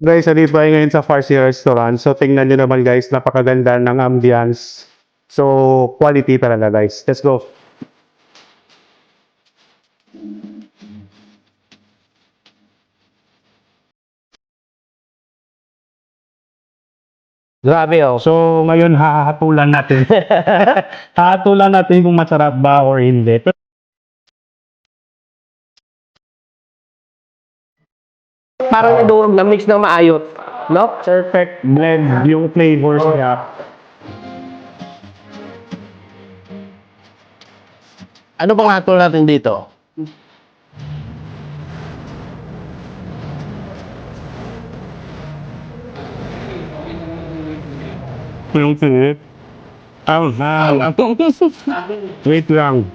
Guys, nandito tayo ngayon sa Farsi Restaurant. So, tingnan nyo naman guys, napakaganda ng ambience. So, quality talaga guys. Let's go. Grabe oh. So, ngayon hahatulan natin. Hahatulan natin kung masarap ba or hindi. Parang nadurog na mix ng maayot. No? Perfect blend yung flavors niya. Ano bang hatol natin dito? Yung sinip. Wait lang.